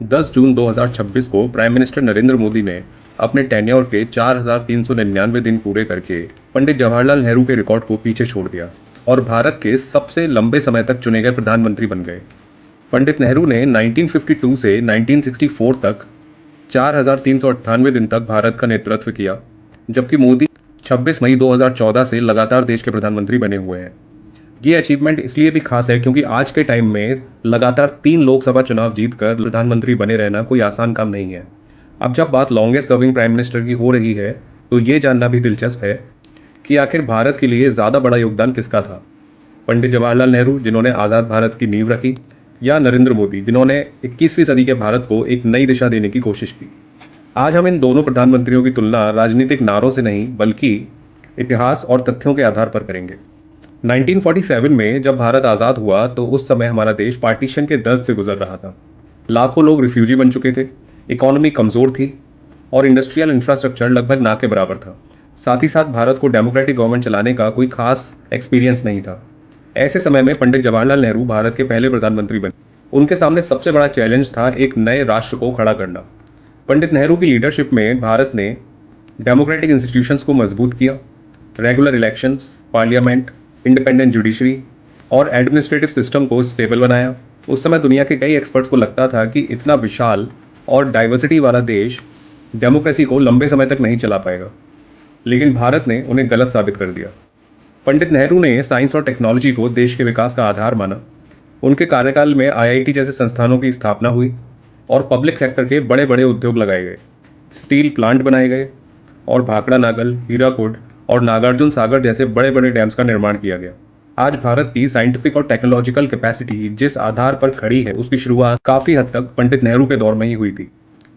10 जून 2026 को prime minister Narendra Modi ने अपने टेन्योर के 4,399 दिन पूरे करके पंडित जवाहरलाल नेहरू के रिकॉर्ड को पीछे छोड़ दिया और भारत के सबसे लंबे समय तक चुने गए प्रधानमंत्री बन गए। पंडित नेहरू ने 1952 से 1964 तक 4,398 दिन तक भारत का नेतृत्व किया, जबकि मोदी 26 मई 2014 से लगातार देश के प्रधानमंत्री बने हुए हैं। ये अचीवमेंट इसलिए भी खास है क्योंकि आज के टाइम में लगातार 3 लोकसभा चुनाव जीतकर प्रधानमंत्री बने रहना कोई आसान काम नहीं है। अब जब बात लॉन्गेस्ट सर्विंग प्राइम मिनिस्टर की हो रही है तो ये जानना भी दिलचस्प है कि आखिर भारत के लिए ज़्यादा बड़ा योगदान किसका था, पंडित जवाहरलाल नेहरू जिन्होंने आज़ाद भारत की नींव रखी, या नरेंद्र मोदी जिन्होंने 21वीं सदी के भारत को एक नई दिशा देने की कोशिश की। आज हम इन दोनों प्रधानमंत्रियों की तुलना राजनीतिक नारों से नहीं बल्कि इतिहास और तथ्यों के आधार पर करेंगे। 1947 में जब भारत आज़ाद हुआ तो उस समय हमारा देश पार्टीशन के दर्द से गुजर रहा था। लाखों लोग रिफ्यूजी बन चुके थे, इकोनॉमी कमज़ोर थी और इंडस्ट्रियल इंफ्रास्ट्रक्चर लगभग ना के बराबर था। साथ ही साथ भारत को डेमोक्रेटिक गवर्नमेंट चलाने का कोई खास एक्सपीरियंस नहीं था। ऐसे समय में पंडित जवाहरलाल नेहरू भारत के पहले प्रधानमंत्री बने। उनके सामने सबसे बड़ा चैलेंज था एक नए राष्ट्र को खड़ा करना। पंडित नेहरू की लीडरशिप में भारत ने डेमोक्रेटिक इंस्टीट्यूशंस को मजबूत किया, regular elections, parliament, independent judiciary और एडमिनिस्ट्रेटिव सिस्टम को स्टेबल बनाया। उस समय दुनिया के कई एक्सपर्ट्स को लगता था कि इतना विशाल और डाइवर्सिटी वाला देश डेमोक्रेसी को लंबे समय तक नहीं चला पाएगा, लेकिन भारत ने उन्हें गलत साबित कर दिया। पंडित नेहरू ने साइंस और टेक्नोलॉजी को देश के विकास का आधार माना। उनके कार्यकाल में आईआईटी जैसे संस्थानों की स्थापना हुई और पब्लिक सेक्टर के बड़े बड़े उद्योग लगाए गए, स्टील प्लांट बनाए गए और भाखड़ा नागल, हीराकुड और नागार्जुन सागर जैसे बड़े बड़े डैम्स का निर्माण किया गया। आज भारत की साइंटिफिक और टेक्नोलॉजिकल कैपेसिटी जिस आधार पर खड़ी है उसकी शुरुआत काफ़ी हद तक पंडित नेहरू के दौर में ही हुई थी।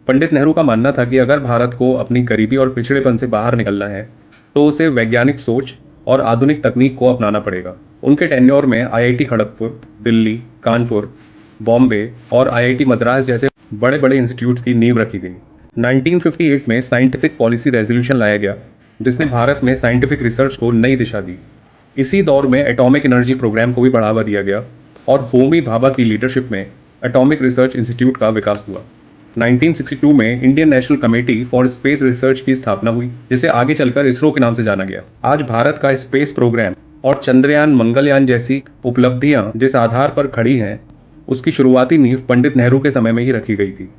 पंडित नेहरू का मानना था कि अगर भारत को अपनी गरीबी और पिछड़ेपन से बाहर निकलना है तो उसे वैज्ञानिक सोच और आधुनिक तकनीक को अपनाना पड़ेगा। उनके टेन्योर में आईआईटी खड़गपुर, दिल्ली, कानपुर, बॉम्बे और आईआईटी मद्रास जैसे बड़े बड़े इंस्टीट्यूट्स की नींव रखी गई। 1958 में साइंटिफिक पॉलिसी रेजोल्यूशन लाया गया जिसने भारत में साइंटिफिक रिसर्च को नई दिशा दी। इसी दौर में एटॉमिक एनर्जी प्रोग्राम को भी बढ़ावा दिया गया और होमी भाभा की लीडरशिप में एटॉमिक रिसर्च इंस्टीट्यूट का विकास हुआ। 1962 में Indian national committee for space research की स्थापना हुई, जिसे आगे चलकर इसरो के नाम से जाना गया। आज भारत का स्पेस प्रोग्राम और चंद्रयान, मंगलयान जैसी उपलब्धियां जिस आधार पर खड़ी हैं उसकी शुरुआती नींव पंडित नेहरू के समय में ही रखी गई थी।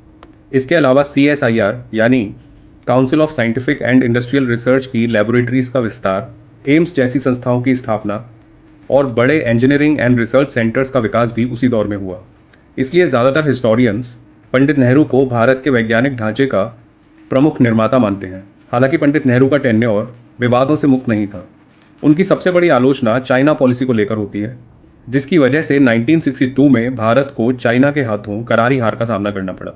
इसके अलावा CSIR यानी council of scientific and industrial research की लेबोरेटरीज का विस्तार, एम्स जैसी संस्थाओं की स्थापना और बड़े इंजीनियरिंग एंड रिसर्च सेंटर्स का विकास भी उसी दौर में हुआ। इसलिए ज़्यादातर हिस्टोरियंस पंडित नेहरू को भारत के वैज्ञानिक ढांचे का प्रमुख निर्माता मानते हैं। हालांकि पंडित नेहरू का टेन्योर विवादों से मुक्त नहीं था। उनकी सबसे बड़ी आलोचना चाइना पॉलिसी को लेकर होती है, जिसकी वजह से 1962 में भारत को चाइना के हाथों करारी हार का सामना करना पड़ा।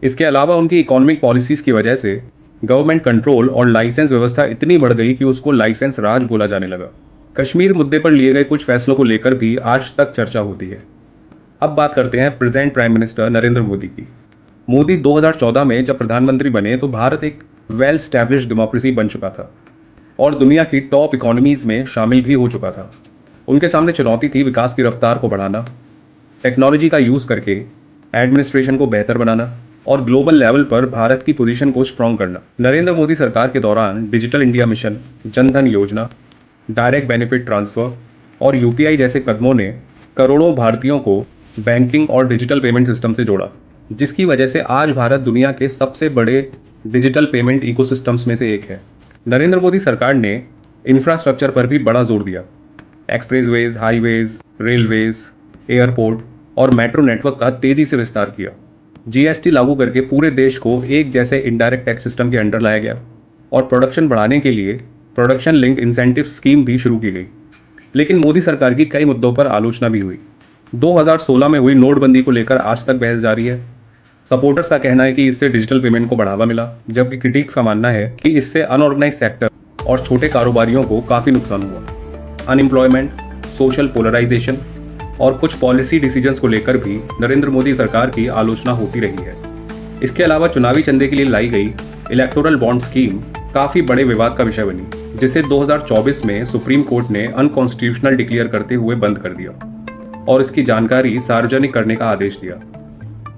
इसके अलावा उनकी इकोनॉमिक पॉलिसीज़ की वजह से गवर्नमेंट कंट्रोल और लाइसेंस व्यवस्था इतनी बढ़ गई कि उसको लाइसेंस राज बोला जाने लगा। कश्मीर मुद्दे पर लिए गए कुछ फैसलों को लेकर भी आज तक चर्चा होती है। अब बात करते हैं present prime minister Narendra Modi की। मोदी 2014 में जब प्रधानमंत्री बने तो भारत एक वेल स्टैब्लिश्ड डेमोक्रेसी बन चुका था और दुनिया की टॉप इकोनॉमीज़ में शामिल भी हो चुका था। उनके सामने चुनौती थी विकास की रफ्तार को बढ़ाना, टेक्नोलॉजी का यूज़ करके एडमिनिस्ट्रेशन को बेहतर बनाना और ग्लोबल लेवल पर भारत की पोजीशन को स्ट्रॉन्ग करना। नरेंद्र मोदी सरकार के दौरान डिजिटल इंडिया मिशन, जनधन योजना, डायरेक्ट बेनिफिट ट्रांसफ़र और UPI जैसे कदमों ने करोड़ों भारतीयों को बैंकिंग और डिजिटल पेमेंट सिस्टम से जोड़ा, जिसकी वजह से आज भारत दुनिया के सबसे बड़े डिजिटल पेमेंट इकोसिस्टम्स में से एक है। नरेंद्र मोदी सरकार ने इंफ्रास्ट्रक्चर पर भी बड़ा जोर दिया। एक्सप्रेसवेज, हाईवेज, रेलवेज, एयरपोर्ट और मेट्रो नेटवर्क का तेज़ी से विस्तार किया। GST लागू करके पूरे देश को एक जैसे इनडायरेक्ट टैक्स सिस्टम के अंडर लाया गया और प्रोडक्शन बढ़ाने के लिए प्रोडक्शन लिंक्ड इंसेंटिव स्कीम भी शुरू की गई। लेकिन मोदी सरकार की कई मुद्दों पर आलोचना भी हुई। 2016 में हुई नोटबंदी को लेकर आज तक बहस जारी है। सपोर्टर्स का कहना है कि इससे डिजिटल पेमेंट को बढ़ावा मिला, जबकि क्रिटिक्स का मानना है कि इससे अनऑर्गेनाइज सेक्टर और छोटे कारोबारियों को काफ़ी नुकसान हुआ। अनएम्प्लॉयमेंट, सोशल पोलराइजेशन और कुछ पॉलिसी डिसीजंस को लेकर भी नरेंद्र मोदी सरकार की आलोचना होती रही है। इसके अलावा चुनावी चंदे के लिए लाई गई इलेक्टोरल बॉन्ड स्कीम काफ़ी बड़े विवाद का विषय बनी, जिसे 2024 में सुप्रीम कोर्ट ने अनकॉन्स्टिट्यूशनल डिक्लेयर करते हुए बंद कर दिया और इसकी जानकारी सार्वजनिक करने का आदेश दिया।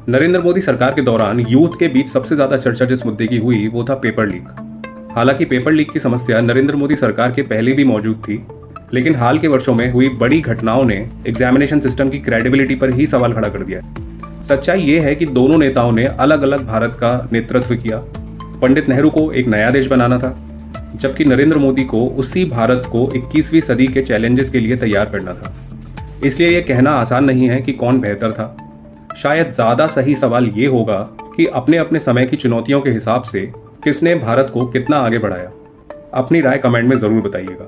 नरेंद्र मोदी सरकार के दौरान यूथ के बीच सबसे ज्यादा चर्चा जिस मुद्दे की हुई वो था पेपर लीक। हालांकि पेपर लीक की समस्या नरेंद्र मोदी सरकार के पहले भी मौजूद थी, लेकिन हाल के वर्षों में हुई बड़ी घटनाओं ने एग्जामिनेशन सिस्टम की क्रेडिबिलिटी पर ही सवाल खड़ा कर दिया। सच्चाई ये है कि दोनों नेताओं ने अलग अलग भारत का नेतृत्व किया। पंडित नेहरू को एक नया देश बनाना था, जबकि नरेंद्र मोदी को उसी भारत को 21वीं सदी के चैलेंजेस के लिए तैयार करना था। इसलिए यह कहना आसान नहीं है कि कौन बेहतर था। शायद ज्यादा सही सवाल ये होगा कि अपने अपने समय की चुनौतियों के हिसाब से किसने भारत को कितना आगे बढ़ाया। अपनी राय कमेंट में जरूर बताइएगा।